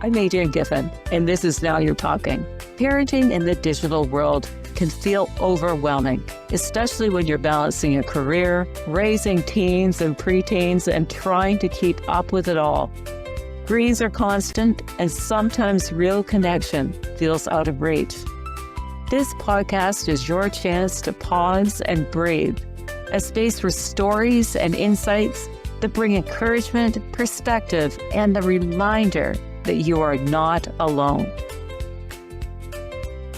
I'm Adrienne Giffen, and this is Now You're Talking. Parenting in the digital world can feel overwhelming, especially when you're balancing a career, raising teens and preteens, and trying to keep up with it all. Screens are constant, and sometimes real connection feels out of reach. This podcast is your chance to pause and breathe, a space for stories and insights that bring encouragement, perspective, and the reminder that you are not alone.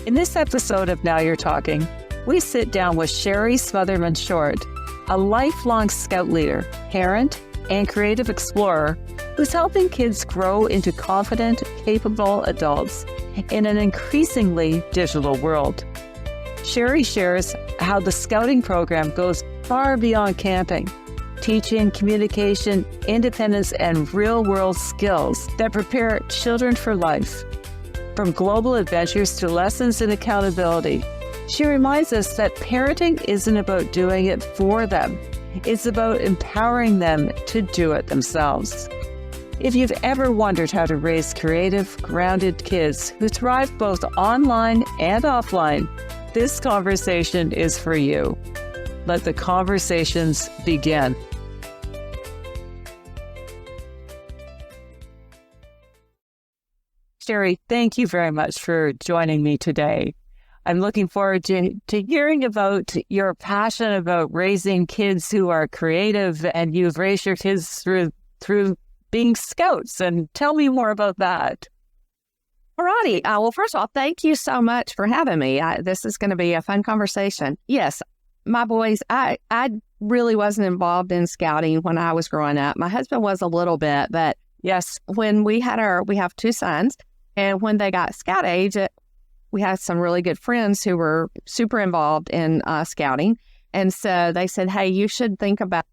In this episode of Now You're Talking, we sit down with Sherry Smothermon-Short, a lifelong Scout leader, parent, and creative explorer who's helping kids grow into confident, capable adults in an increasingly digital world. Sherry shares how the Scouting program goes far beyond camping, teaching communication, independence, and real-world skills that prepare children for life. From global adventures to lessons in accountability, she reminds us that parenting isn't about doing it for them. It's about empowering them to do it themselves. If you've ever wondered how to raise creative, grounded kids who thrive both online and offline, this conversation is for you. Let the conversations begin. Sherry, thank you very much for joining me today. I'm looking forward to hearing about your passion about raising kids who are creative, and you've raised your kids through being Scouts. And tell me more about that. Alrighty. Well, first of all, thank you so much for having me. This is going to be a fun conversation. Yes, my boys, I really wasn't involved in Scouting when I was growing up. My husband was a little bit, but yes, when we have two sons. And when they got Scout age, we had some really good friends who were super involved in Scouting. And so they said, hey, you should think about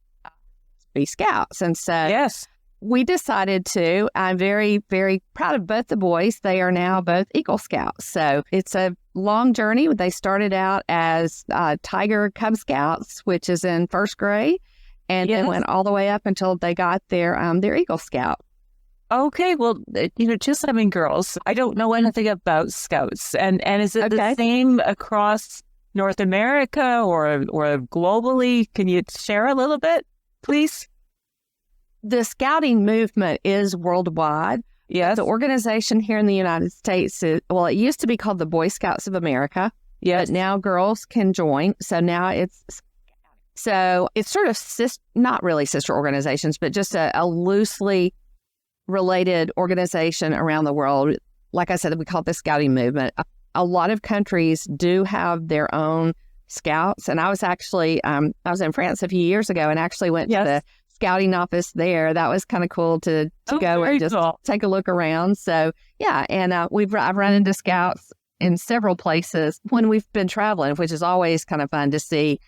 be Scouts. And so yes, we decided to. I'm very, very proud of both the boys. They are now both Eagle Scouts. So it's a long journey. They started out as Tiger Cub Scouts, which is in first grade, and then went all the way up until they got their Eagle Scout. Okay, well, just having girls, I don't know anything about Scouts. And is it the same across North America or globally? Can you share a little bit, please? The Scouting movement is worldwide. Yes. The organization here in the United States, it used to be called the Boy Scouts of America. Yes. But now girls can join. So now it's sort of not really sister organizations, but just a loosely related organization around the world. Like I said, we call it the Scouting movement. A lot of countries do have their own Scouts. And I was actually, I was in France a few years ago and actually went to the Scouting office there. That was kind of cool to go and just take a look around. So yeah, and I've run into Scouts in several places when we've been traveling, which is always kind of fun to see,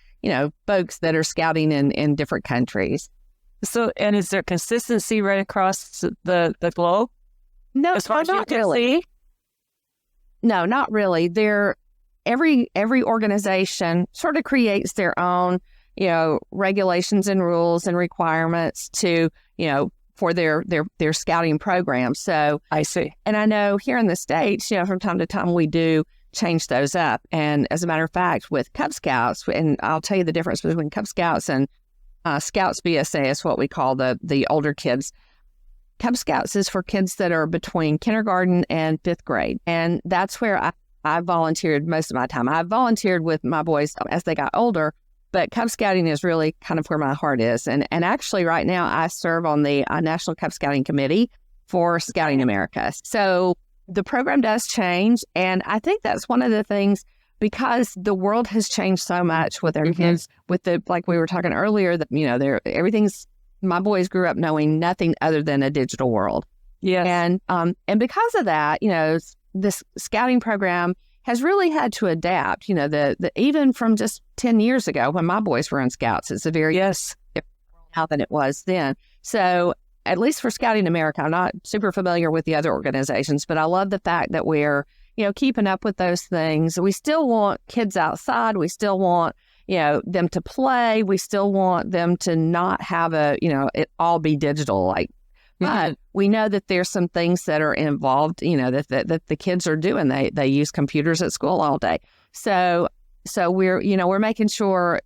folks that are Scouting in different countries. So, and is there consistency right across the globe? No, as far as not really. No, not really. Every organization sort of creates their own, regulations and rules and requirements to, for their Scouting program. So I see. And I know here in the States, from time to time we do change those up. And as a matter of fact, with Cub Scouts, and I'll tell you the difference between Cub Scouts and Scouts BSA is what we call the older kids. Cub Scouts is for kids that are between kindergarten and fifth grade. And that's where I volunteered most of my time. I volunteered with my boys as they got older, but Cub Scouting is really kind of where my heart is. And actually right now I serve on the National Cub Scouting Committee for Scouting America. So the program does change. And I think that's one of the things, because the world has changed so much with our kids, with like we were talking earlier, that, my boys grew up knowing nothing other than a digital world. Yes. And because of that, this Scouting program has really had to adapt, even from just 10 years ago when my boys were in Scouts, it's a very different now than it was then. So at least for Scouting America, I'm not super familiar with the other organizations, but I love the fact that we're keeping up with those things. We still want kids outside. We still want, them to play. We still want them to not have it all be digital. Like But we know that there's some things that are involved, that the kids are doing. They use computers at school all day. So we're making sure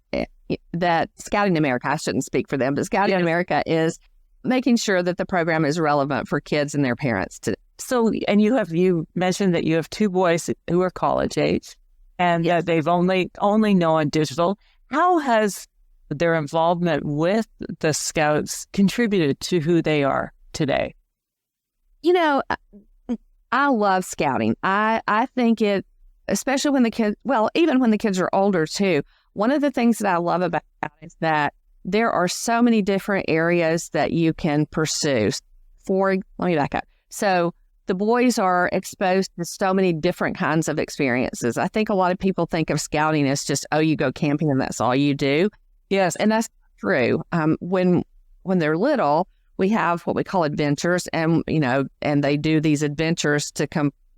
that Scouting America, I shouldn't speak for them, but Scouting America is making sure that the program is relevant for kids and their parents today. So, and you mentioned that you have 2 boys who are college age, and they've only known digital. How has their involvement with the Scouts contributed to who they are today? I love Scouting. I think it, especially when the kids, even when the kids are older too, one of the things that I love about it is that there are so many different areas that you can pursue. Let me back up. So the boys are exposed to so many different kinds of experiences. I think a lot of people think of Scouting as just, you go camping and that's all you do. Yes. And that's true. When they're little, we have what we call adventures, and they do these adventures to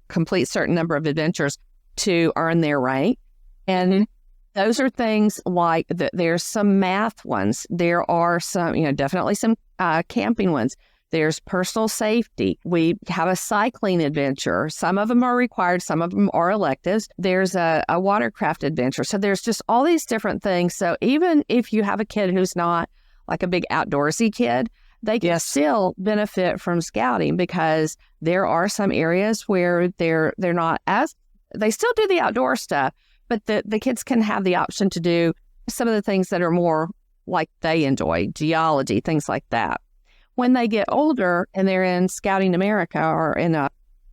complete certain number of adventures to earn their rank. And those are things like there's some math ones. There are some, definitely some camping ones. There's personal safety. We have a cycling adventure. Some of them are required. Some of them are electives. There's a watercraft adventure. So there's just all these different things. So even if you have a kid who's not like a big outdoorsy kid, they can still benefit from Scouting, because there are some areas where they're not as, they still do the outdoor stuff, but the kids can have the option to do some of the things that are more like they enjoy, geology, things like that. When they get older and they're in Scouting America or in a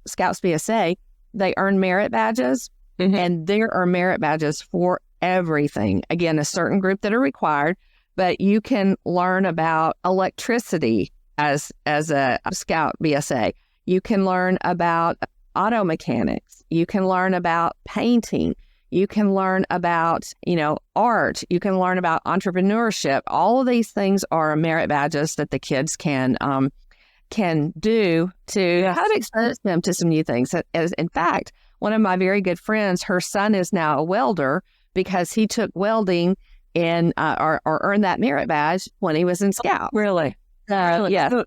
Scouts BSA, they earn merit badges, and there are merit badges for everything. Again, a certain group that are required, but you can learn about electricity as a Scout BSA. You can learn about auto mechanics. You can learn about painting. You can learn about, art. You can learn about entrepreneurship. All of these things are merit badges that the kids can do to kind of expose them to some new things. In fact, one of my very good friends, her son is now a welder because he took welding in or earned that merit badge when he was in Scout. Really? Yeah.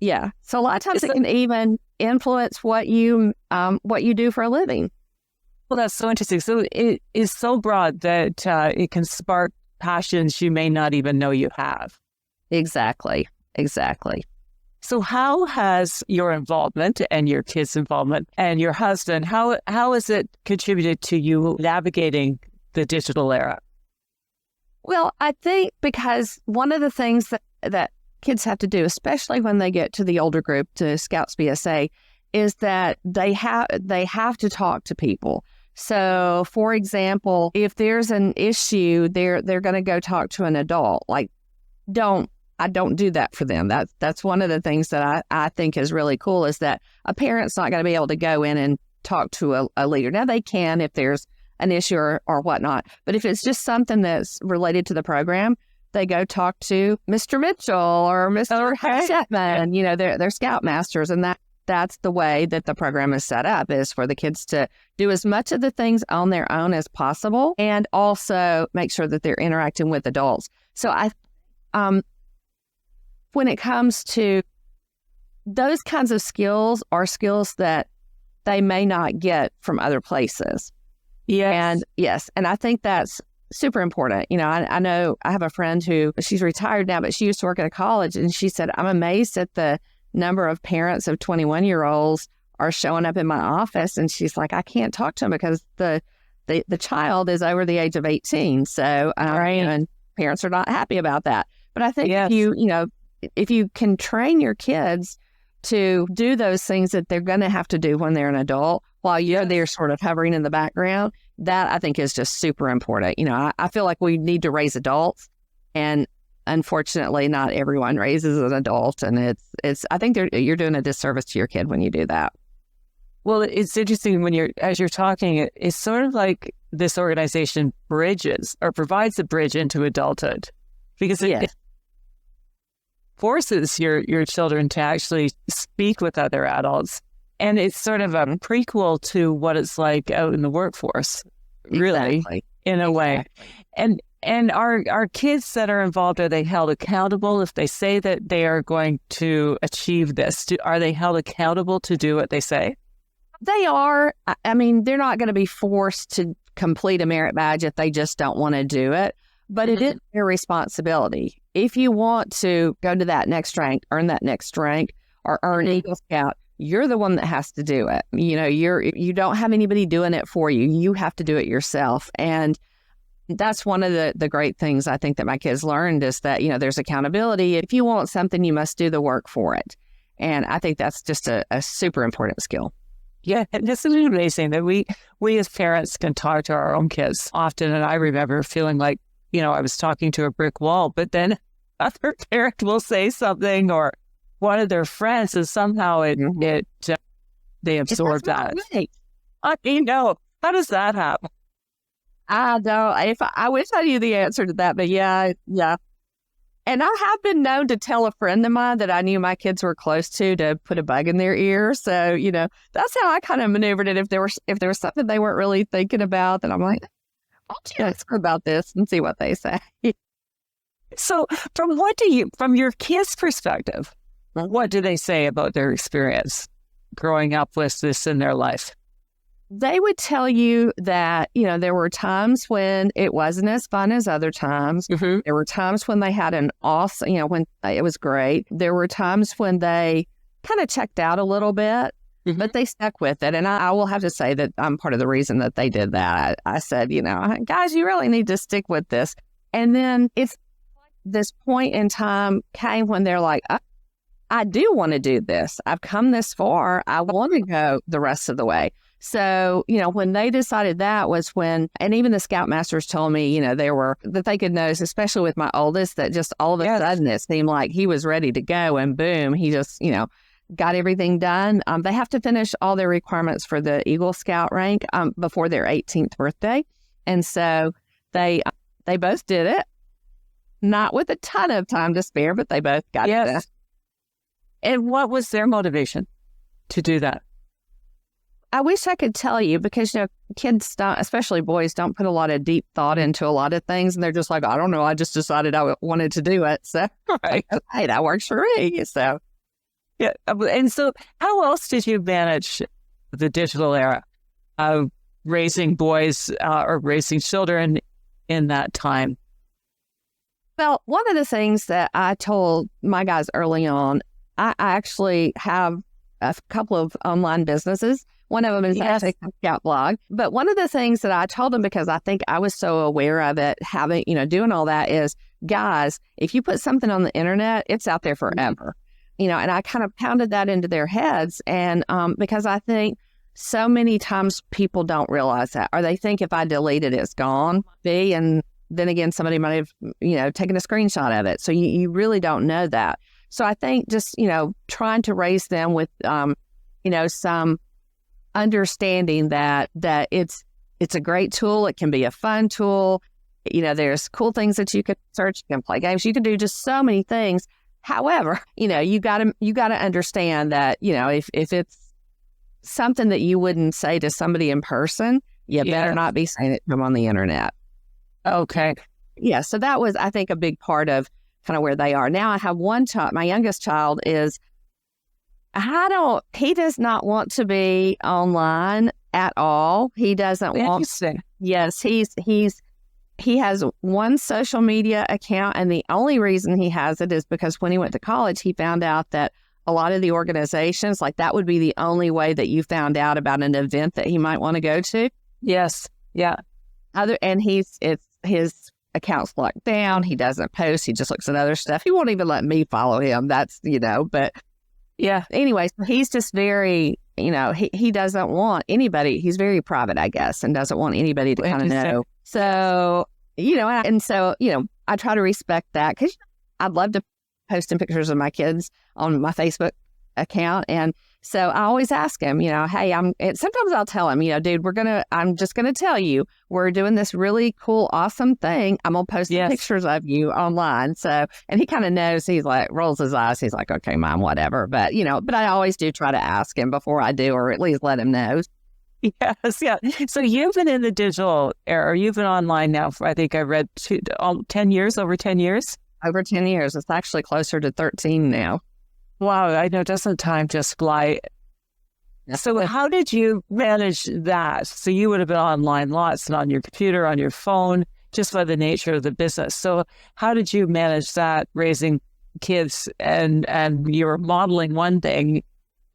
Yeah. So a lot of times it can even influence what you do for a living. Well, that's so interesting. So it is so broad that it can spark passions you may not even know you have. Exactly. So how has your involvement and your kids' involvement and your husband, how has it contributed to you navigating the digital era? Well, I think because one of the things that kids have to do, especially when they get to the older group, to Scouts BSA, is that they have to talk to people. So, for example, if there's an issue, they're going to go talk to an adult. Like, I don't do that for them. That's one of the things that I think is really cool, is that a parent's not going to be able to go in and talk to a leader. Now, they can if there's an issue or whatnot. But if it's just something that's related to the program, they go talk to Mr. Mitchell or Mr. Chapman. They're Scoutmasters, and that's the way that the program is set up, is for the kids to do as much of the things on their own as possible, and also make sure that they're interacting with adults. So when it comes to those kinds of skills, are skills that they may not get from other places. And I think that's super important. I know I have a friend who, she's retired now, but she used to work at a college, and she said, I'm amazed at the number of parents of 21-year-olds are showing up in my office. And she's like, I can't talk to them because the child is over the age of 18. So, and parents are not happy about that. But I think if you can train your kids to do those things that they're going to have to do when they're an adult, while they're sort of hovering in the background, that I think is just super important. I feel like we need to raise adults, and unfortunately, not everyone raises an adult, and it's. I think you're doing a disservice to your kid when you do that. Well, it's interesting as you're talking. It's sort of like this organization bridges or provides a bridge into adulthood, because it forces your children to actually speak with other adults, and it's sort of a prequel to what it's like out in the workforce, really, in a way. And And are kids that are involved, are they held accountable if they say that they are going to achieve this? Are they held accountable to do what they say? They are. I mean, they're not going to be forced to complete a merit badge if they just don't want to do it. But it is their responsibility. If you want to go to that next rank, earn that next rank, or earn Eagle Scout, you're the one that has to do it. You know, you don't have anybody doing it for you. You have to do it yourself. And that's one of the great things I think that my kids learned is that, you know, there's accountability. If you want something, you must do the work for it. And I think that's just a super important skill. Yeah, and this is amazing that we as parents can talk to our own kids often. And I remember feeling like, you know, I was talking to a brick wall, but then other parent will say something or one of their friends, and somehow they absorb that. Right. You know, how does that happen? I don't. I wish I knew the answer to that, but yeah. And I have been known to tell a friend of mine that I knew my kids were close to put a bug in their ear. So, you know, that's how I kind of maneuvered it. If there was something they weren't really thinking about, then I'm like, I'll ask them about this and see what they say. So from your kids' perspective, what do they say about their experience growing up with this in their life? They would tell you that, you know, there were times when it wasn't as fun as other times. Mm-hmm. There were times when they had an awesome, you know, when it was great. There were times when they kind of checked out a little bit, but they stuck with it. And I will have to say that I'm part of the reason that they did that. I said, you know, guys, you really need to stick with this. And then it's this point in time came when they're like, I do want to do this. I've come this far. I want to go the rest of the way. So, you know, when they decided that was when, and even the Scoutmasters told me, you know, that they could notice, especially with my oldest, that just all of a sudden it seemed like he was ready to go and boom, he just, you know, got everything done. They have to finish all their requirements for the Eagle Scout rank before their 18th birthday. And so they both did it, not with a ton of time to spare, but they both got it done. And what was their motivation to do that? I wish I could tell you because, you know, kids, especially boys, don't put a lot of deep thought into a lot of things. And they're just like, I don't know. I just decided I wanted to do it. So, right. Hey, that works for me. So, yeah. And so how else did you manage the digital era of raising boys or raising children in that time? Well, one of the things that I told my guys early on, I actually have a couple of online businesses. One of them is actually a Scout blog. But one of the things that I told them, because I think I was so aware of it, having, you know, doing all that is, guys, if you put something on the internet, it's out there forever. You know, and I kind of pounded that into their heads. And because I think so many times people don't realize that, or they think if I delete it, it's gone. And then again, somebody might have, you know, taken a screenshot of it. So you really don't know that. So I think just, you know, trying to raise them with, you know, some understanding that it's a great tool. It can be a fun tool. You know, there's cool things that you can search. You can play games. You can do just so many things. However, you know, you gotta understand that, you know, if it's something that you wouldn't say to somebody in person, you better not be saying it to them on the internet. Okay. Yeah. So that was, I think, a big part of kind of where they are. Now I have one child, my youngest child is, he does not want to be online at all. He doesn't want to. Yes, he has one social media account, and the only reason he has it is because when he went to college, he found out that a lot of the organizations, like that would be the only way that you found out about an event that he might want to go to. Yes. Yeah. His account's locked down. He doesn't post. He just looks at other stuff. He won't even let me follow him. That's, you know, but yeah. Anyway, so he's just very, you know, he doesn't want anybody. He's very private, I guess, and doesn't want anybody to kind of know. So, you know, I try to respect that because I'd love to post pictures of my kids on my Facebook account. And so I always ask him, you know, hey, sometimes I'll tell him, you know, dude, I'm just going to tell you, we're doing this really cool, awesome thing. I'm going to post some pictures of you online. So, and he kind of knows, he's like, rolls his eyes. He's like, okay, Mom, whatever. But, you know, but I always do try to ask him before I do, or at least let him know. Yes, yeah. So you've been in the digital era. You've been online now for, I think I read 10 years, over 10 years. Over 10 years. It's actually closer to 13 now. Wow, I know. Doesn't time just fly? So how did you manage that? So you would have been online lots and on your computer, on your phone, just by the nature of the business. So how did you manage that, raising kids and you were modeling one thing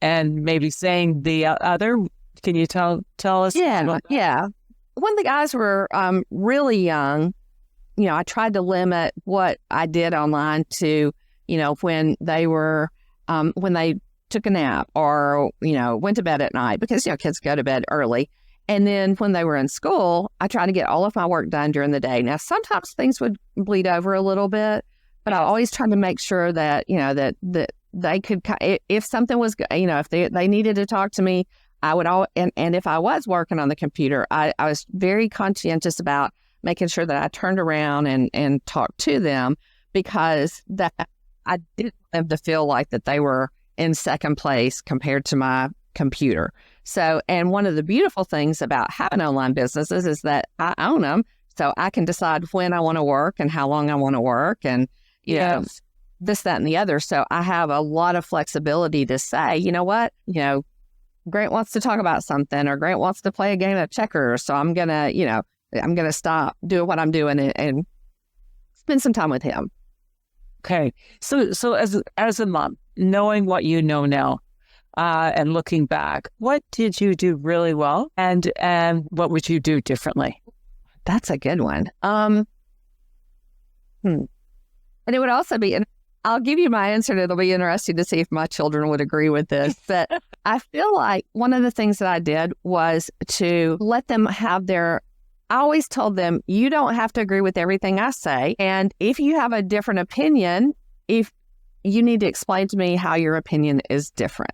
and maybe saying the other? Can you tell us? Yeah. When the guys were really young, I tried to limit what I did online to, when they were, when they took a nap or, went to bed at night, because, kids go to bed early. And then when they were in school, I tried to get all of my work done during the day. Now, sometimes things would bleed over a little bit, but I always tried to make sure that, that they could, if something was, if they needed to talk to me, I would and if I was working on the computer, I was very conscientious about making sure that I turned around and talked to them, because that I didn't want them to feel like that they were in second place compared to my computer. So, and one of the beautiful things about having online businesses is that I own them. So I can decide when I want to work and how long I want to work and, this, that, and the other. So I have a lot of flexibility to say, you know what, Grant wants to talk about something, or Grant wants to play a game of checkers. So I'm going to, I'm going to stop doing what I'm doing and spend some time with him. Okay. So as a mom, knowing what you know now, and looking back, what did you do really well, and what would you do differently? That's a good one. And it would also be, and I'll give you my answer, and it'll be interesting to see if my children would agree with this. But I feel like one of the things that I did was to let them have I always told them, you don't have to agree with everything I say. And if you have a different opinion, if you need to explain to me how your opinion is different.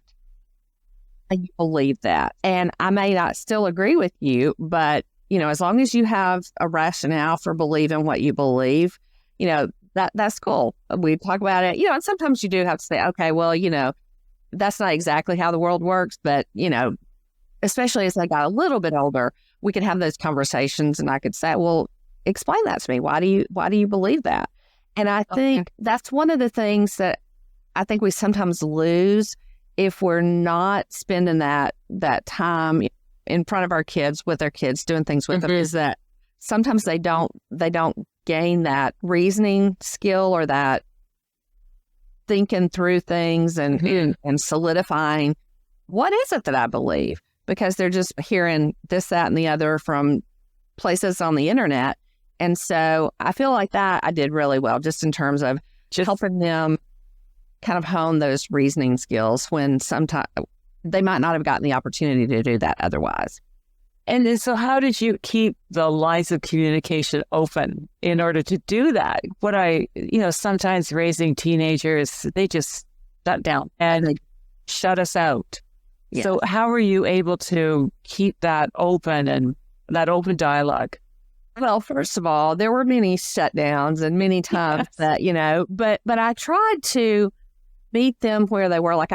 You believe that. And I may not still agree with you, but, as long as you have a rationale for believing what you believe, that's cool. We talk about it, and sometimes you do have to say, okay, well, that's not exactly how the world works, but, especially as I got a little bit older, we could have those conversations and I could say, well, explain that to me. Why do you believe that? And I think that's one of the things that I think we sometimes lose if we're not spending that time in front of our kids, with our kids, doing things with them, is that sometimes they don't gain that reasoning skill or that thinking through things and solidifying what is it that I believe, because they're just hearing this, that, and the other from places on the internet. And so I feel like that I did really well, just in terms of just helping them kind of hone those reasoning skills when sometimes they might not have gotten the opportunity to do that otherwise. And so how did you keep the lines of communication open in order to do that? Sometimes raising teenagers, they just shut down and they shut us out. Yeah. So how are you able to keep that open and that open dialogue? Well, first of all, there were many shutdowns and many times that, but I tried to meet them where they were. Like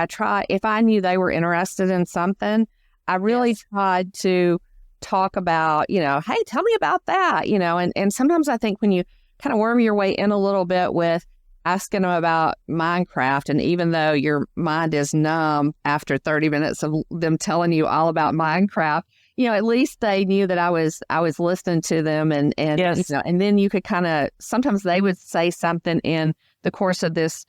if I knew they were interested in something, I really tried to talk about, hey, tell me about that, and sometimes I think when you kind of worm your way in a little bit with asking them about Minecraft, and even though your mind is numb after 30 minutes of them telling you all about Minecraft, at least they knew that I was listening to them, and and then you could kind of, sometimes they would say something in the course of this,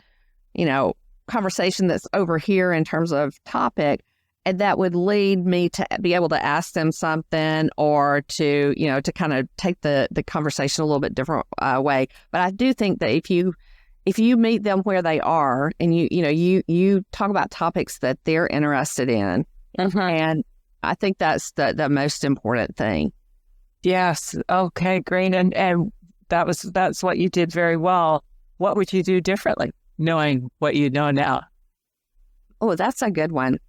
conversation that's over here in terms of topic, and that would lead me to be able to ask them something, or to, to kind of take the conversation a little bit different way. But I do think that if you meet them where they are, and you talk about topics that they're interested in, and I think that's the most important thing. Yes. Okay, great. And that's what you did very well. What would you do differently, knowing what you know now? Oh, that's a good one.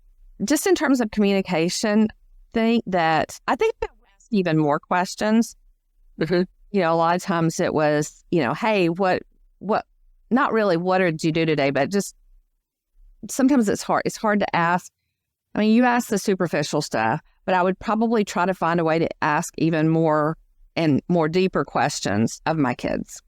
Just in terms of communication, I think that ask even more questions. A lot of times it was, hey, what, not really what did you do today, but just sometimes it's hard. It's hard to ask. I mean, you ask the superficial stuff, but I would probably try to find a way to ask even more and more deeper questions of my kids.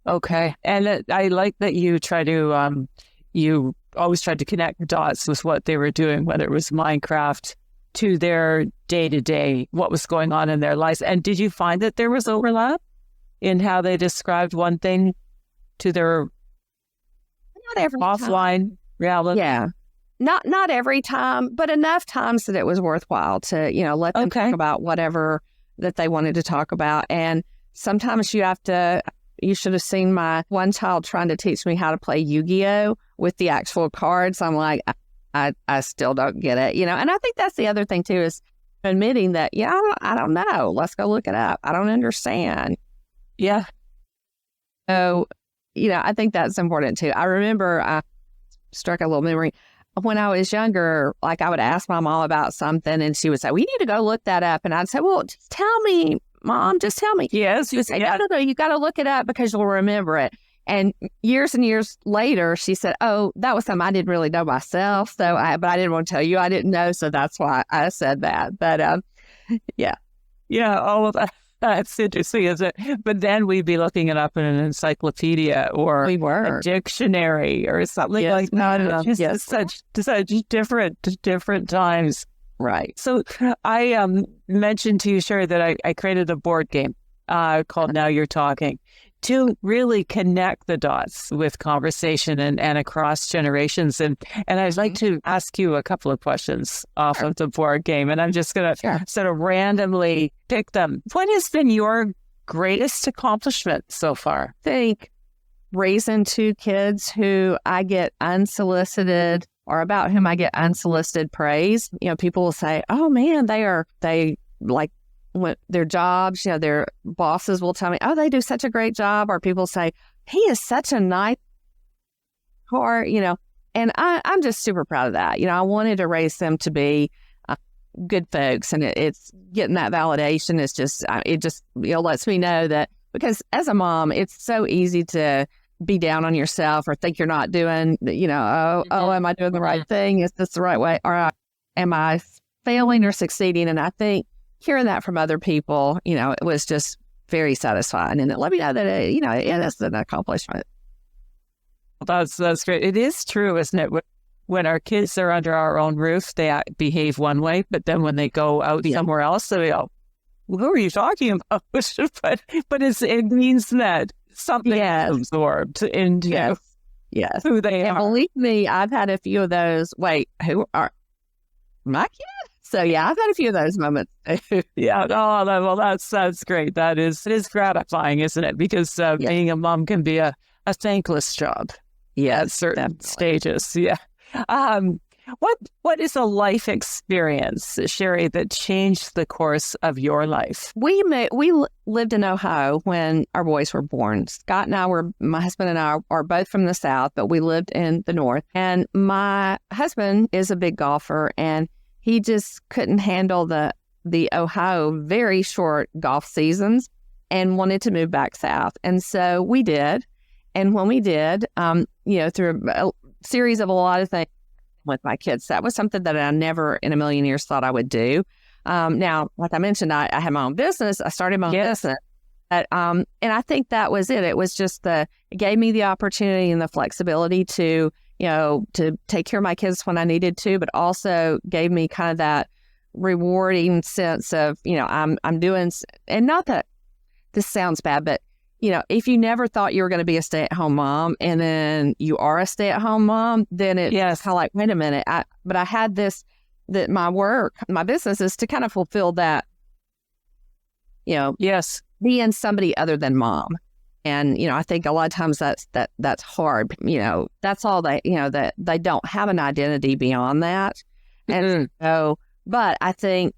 Okay. And I like that you try to, you always tried to connect the dots with what they were doing, whether it was Minecraft to their day-to-day, what was going on in their lives. And did you find that there was overlap in how they described one thing to their Not every offline reality? Yeah. Not every time, but enough times that it was worthwhile to, let them talk about whatever that they wanted to talk about. And sometimes you should have seen my one child trying to teach me how to play Yu-Gi-Oh! With the actual cards. I'm like, I still don't get it, And I think that's the other thing too, is admitting that, I don't know. Let's go look it up. I don't understand. Yeah. So, I think that's important too. I remember I struck a little memory. When I was younger, like I would ask my mom about something and she would say, we need to go look that up. And I'd say, well, just tell me, Mom, just tell me. Yes. She would say, no, you got to look it up because you'll remember it. And years later, she said, oh, that was something I didn't really know myself. But I didn't want to tell you I didn't know. So that's why I said that. But yeah. Yeah, all of that. That's interesting, isn't it? But then we'd be looking it up in an encyclopedia or a dictionary or something like that. Just such different times. Right. So I mentioned to you, Sherry, that I created a board game called Now You're Talking to really connect the dots with conversation and across generations. And I'd like to ask you a couple of questions off of the board game. And I'm just going to sort of randomly pick them. What has been your greatest accomplishment so far? I think raising two kids who I get unsolicited or about whom I get unsolicited praise. People will say, oh man, they like their jobs, their bosses will tell me, oh, they do such a great job. Or people say, he is such a nice heart, and I'm just super proud of that. I wanted to raise them to be good folks, and it's getting that validation. It's just, it just, lets me know that, because as a mom, it's so easy to be down on yourself or think you're not doing, am I doing the right thing? Is this the right way? Or am I failing or succeeding? And I think hearing that from other people, it was just very satisfying. And it let me know that, it is an accomplishment. That's great. It is true, isn't it? When our kids are under our own roof, they behave one way, but then when they go out somewhere else, they go, well, who are you talking about? but it means that something is absorbed into who they are. And believe me, I've had a few of those. Wait, who are my kids? So I've had a few of those moments. Yeah. Oh, well, that's great. It is gratifying, isn't it? Because being a mom can be a thankless job. Yeah, at certain stages. Yeah. What is a life experience, Sherry, that changed the course of your life? We lived in Ohio when our boys were born. Scott and my husband and I are both from the South, but we lived in the North. And my husband is a big golfer, and he just couldn't handle the Ohio very short golf seasons and wanted to move back south. And so we did. And when we did, through a series of a lot of things with my kids, that was something that I never in a million years thought I would do. Now, like I mentioned, I had my own business. I started my own business. And I think that was it. It was just it gave me the opportunity and the flexibility to take care of my kids when I needed to, but also gave me kind of that rewarding sense of, I'm doing, and not that this sounds bad, but, if you never thought you were going to be a stay-at-home mom and then you are a stay-at-home mom, then it's kind of like, wait a minute. But I had this, that my business is to kind of fulfill that, being somebody other than mom. And, I think a lot of times that's hard. That's all that they don't have an identity beyond that. And so, but I think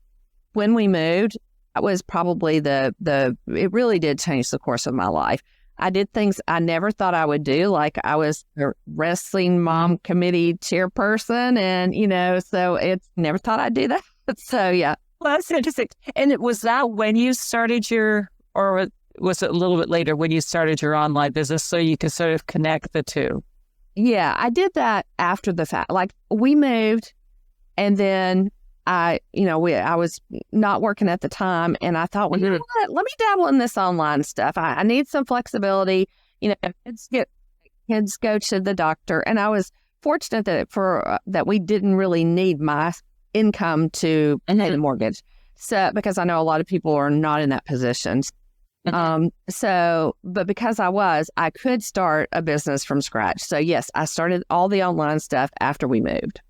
when we moved, that was probably it really did change the course of my life. I did things I never thought I would do. Like I was a wrestling mom committee chairperson, and, so it's never thought I'd do that. So, yeah. Well, that's interesting. And was that when you started or was it a little bit later when you started your online business so you could sort of connect the two? Yeah, I did that after the fact. Like we moved, and then I was not working at the time, and I thought, well, you know what? Let me dabble in this online stuff. I need some flexibility. Kids go to the doctor, and I was fortunate that we didn't really need my income to pay the mortgage. So because I know a lot of people are not in that position. But because I could start a business from scratch. So yes, I started all the online stuff after we moved.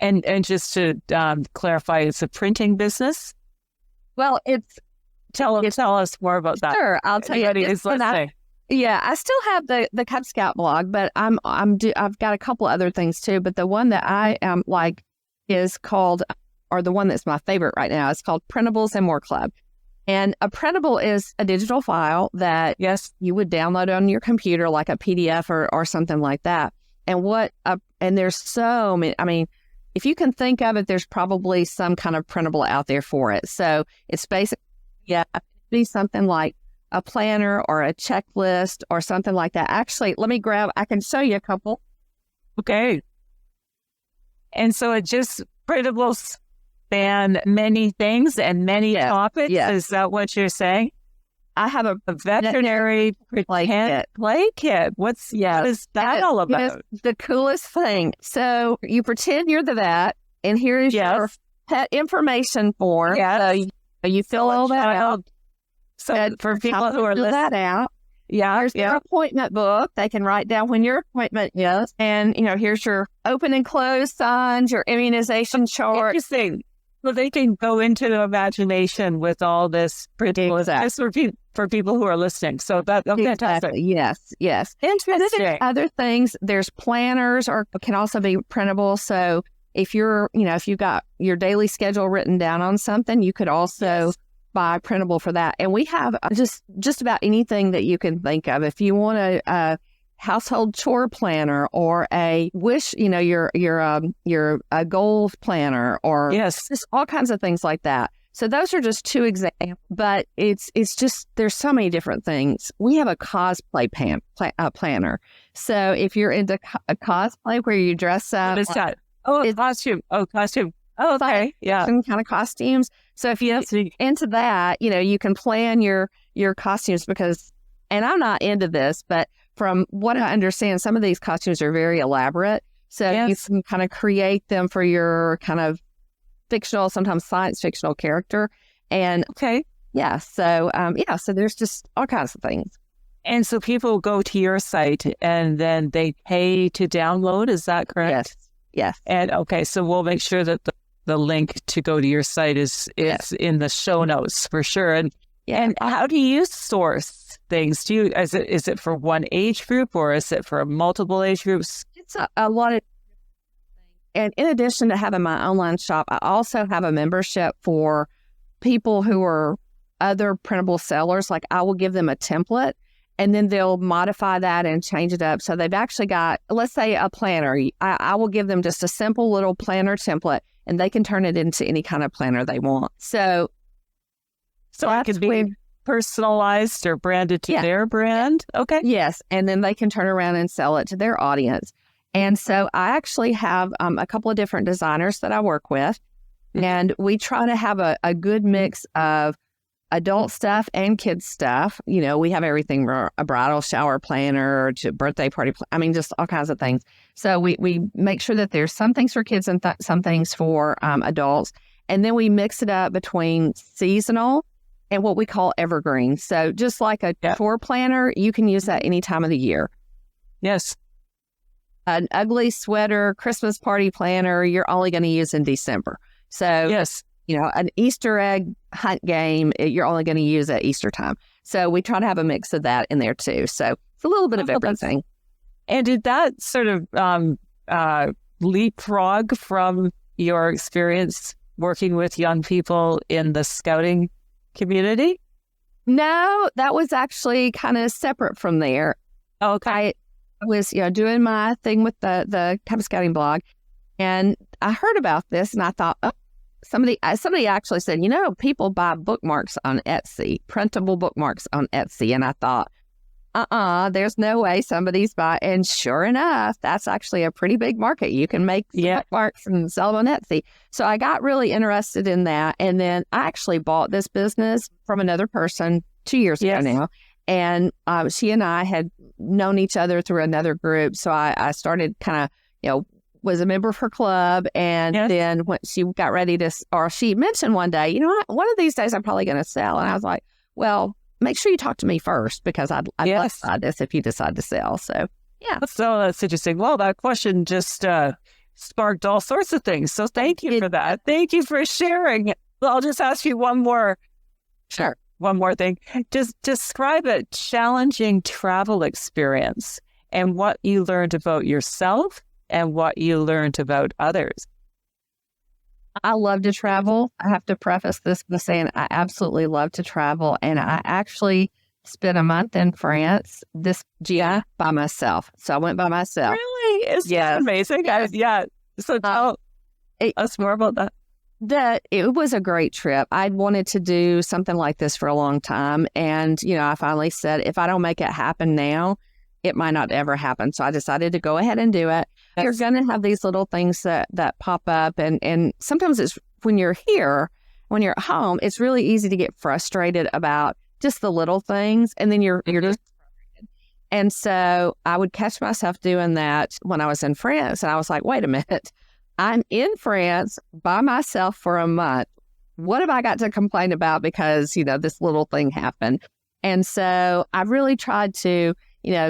And just to clarify, it's a printing business? Well, tell us more about that. Sure, I'll tell you. Yeah, I still have the Cub Scout blog, but I've got a couple other things too. But the one that I like is called, or the one that's my favorite right now, is called Printables and More Club. And a printable is a digital file that you would download on your computer, like a PDF or something like that. And there's so many. I mean, if you can think of it, there's probably some kind of printable out there for it. So it's basically, be something like a planner or a checklist or something like that. Actually, I can show you a couple. Okay. And so it just printables span many things and many topics. Yes. Is that what you're saying? I have a veterinary play kit. What is that all about? It's the coolest thing. So you pretend you're the vet, and here is your pet information form. Yes. So you fill all that out. So for people who are listening, that out. There's your appointment book. They can write down when your appointment is, and here's your open and closed signs, your immunization chart. Interesting. Well, they can go into the imagination with all this printable. Exactly. For people who are listening. So that's fantastic. Yes. Interesting. And then there's other things. There's planners, or can also be printable. So if if you've got your daily schedule written down on something, you could also buy printable for that. And we have just about anything that you can think of. If you want a household chore planner or a wish, your goals planner, or just all kinds of things like that. So those are just two examples, but it's just, there's so many different things. We have a cosplay planner. So if you're into a cosplay where you dress up. What is that? Costume. Costume. Oh, okay. Yeah. Some kind of costumes. So if you're into that, you can plan your costumes and I'm not into this, but from what I understand, some of these costumes are very elaborate. So you can kind of create them for your kind of fictional, sometimes science fictional character. And so there's just all kinds of things. And so people go to your site and then they pay to download. Is that correct? Yes. And so we'll make sure that the link to go to your site is in the show notes for sure. And how do you source things? Is it for one age group, or is it for multiple age groups? It's a lot of. And in addition to having my online shop, I also have a membership for people who are other printable sellers. Like, I will give them a template, and then they'll modify that and change it up. So they've actually got, let's say, a planner. I will give them just a simple little planner template, and they can turn it into any kind of planner they want. So it could be personalized or branded to their brand? Okay. Yes. And then they can turn around and sell it to their audience. And so I actually have a couple of different designers that I work with, and we try to have a good mix of adult stuff and kids stuff. We have everything from a bridal shower planner to birthday party. Just all kinds of things. So we make sure that there's some things for kids and some things for adults. And then we mix it up between seasonal and what we call evergreen. So just like a chore planner, you can use that any time of the year. Yes. An ugly sweater Christmas party planner, you're only going to use in December. So, an Easter egg hunt game, you're only going to use at Easter time. So we try to have a mix of that in there too. So it's a little bit of everything. And did that sort of leapfrog from your experience working with young people in the scouting community? No, that was actually kind of separate from there. Okay. I was, doing my thing with the Cub Scouting blog, and I heard about this, and I thought, somebody actually said, people buy bookmarks on Etsy, printable bookmarks on Etsy, and I thought, there's no way somebody's buying. And sure enough, that's actually a pretty big market. You can make marks and sell them on Etsy. So I got really interested in that. And then I actually bought this business from another person 2 years ago now. And she and I had known each other through another group. So I started kind of, was a member of her club. And then when she got ready to, or she mentioned one day, one of these days I'm probably going to sell. And I was like, well, make sure you talk to me first because I'd like to decide this if you decide to sell. So, yeah. So that's interesting. Well, that question just sparked all sorts of things. So thank you for that. Thank you for sharing. I'll just ask you one more. Sure. One more thing. Just describe a challenging travel experience and what you learned about yourself and what you learned about others. I love to travel. I have to preface this by saying I absolutely love to travel. And I actually spent a month in France this year by myself. So I went by myself. Really? It's amazing. So tell us more about that. It was a great trip. I'd wanted to do something like this for a long time. And, I finally said, if I don't make it happen now, it might not ever happen. So I decided to go ahead and do it. You're going to have these little things that pop up. And sometimes it's when you're here, when you're at home, it's really easy to get frustrated about just the little things. And then you're just frustrated. And so I would catch myself doing that when I was in France. And I was like, wait a minute, I'm in France by myself for a month. What have I got to complain about because, this little thing happened? And so I really tried to,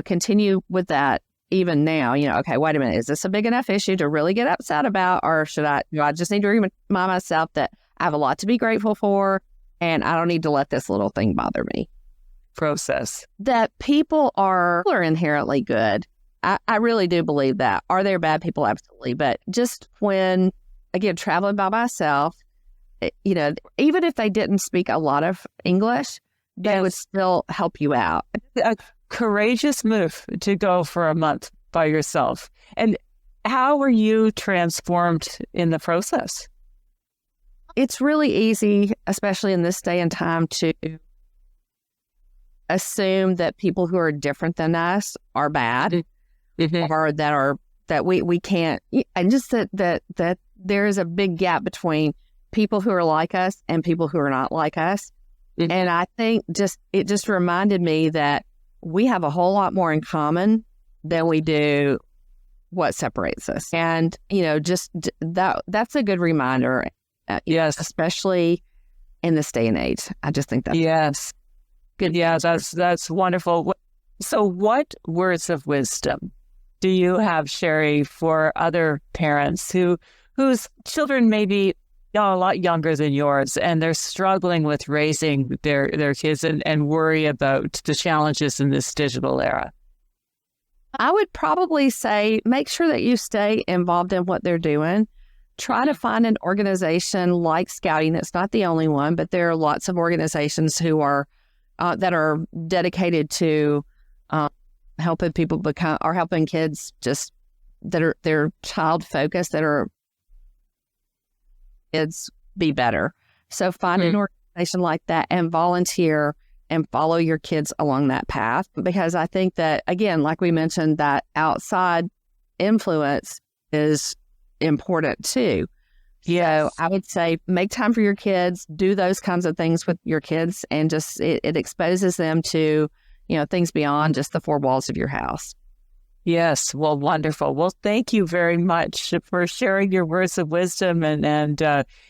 continue with that even now. Okay, wait a minute, is this a big enough issue to really get upset about? Or do I just need to remind myself that I have a lot to be grateful for and I don't need to let this little thing bother me? Process. That people are inherently good. I really do believe that. Are there bad people? Absolutely. But just when, again, traveling by myself, even if they didn't speak a lot of English, they would still help you out. A courageous move to go for a month by yourself. And how were you transformed in the process? It's really easy, especially in this day and time, to assume that people who are different than us are bad. Or that we can't, and just that there is a big gap between people who are like us and people who are not like us. And I think it just reminded me that we have a whole lot more in common than we do what separates us. And, just that's a good reminder. Especially in this day and age. I just think that's good. Yeah, that's wonderful. So what words of wisdom do you have, Sherry, for other parents whose children may be a lot younger than yours and they're struggling with raising their kids and worry about the challenges in this digital era? I would probably say make sure that you stay involved in what they're doing. Try to find an organization like Scouting. It's not the only one, but there are lots of organizations who are that are dedicated to helping people helping kids just that are they're child focused, that are kids be better. So find an organization like that and volunteer and follow your kids along that path. Because I think that, again, like we mentioned, that outside influence is important too. So I would say make time for your kids, do those kinds of things with your kids, and just it exposes them to, things beyond just the four walls of your house. Yes. Well, wonderful. Well, thank you very much for sharing your words of wisdom and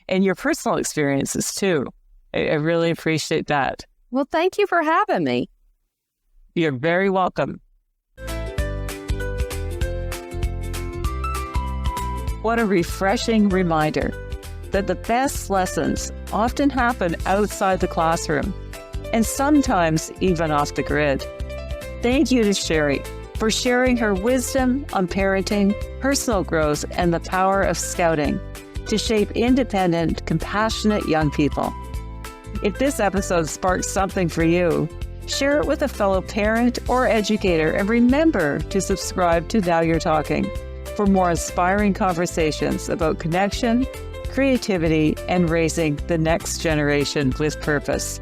your personal experiences too. I really appreciate that. Well, thank you for having me. You're very welcome. What a refreshing reminder that the best lessons often happen outside the classroom and sometimes even off the grid. Thank you to Sherry for sharing her wisdom on parenting, personal growth, and the power of scouting to shape independent, compassionate young people. If this episode sparked something for you, share it with a fellow parent or educator, and remember to subscribe to Now You're Talking for more inspiring conversations about connection, creativity, and raising the next generation with purpose.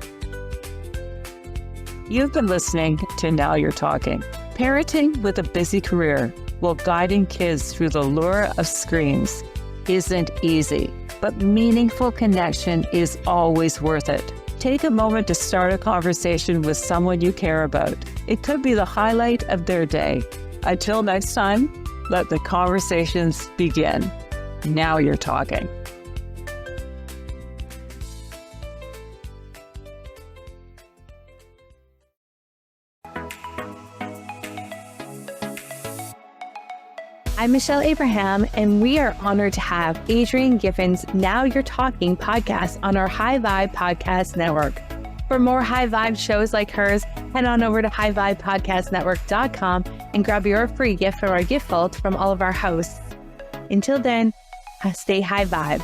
You've been listening to Now You're Talking. Parenting with a busy career while guiding kids through the lure of screens isn't easy, but meaningful connection is always worth it. Take a moment to start a conversation with someone you care about. It could be the highlight of their day. Until next time, let the conversations begin. Now You're Talking. I'm Michelle Abraham, and we are honored to have Adrienne Giffin's Now You're Talking podcast on our High Vibe Podcast Network. For more high vibe shows like hers, head on over to highvibepodcastnetwork.com and grab your free gift from our gift vault from all of our hosts. Until then, stay high vibe.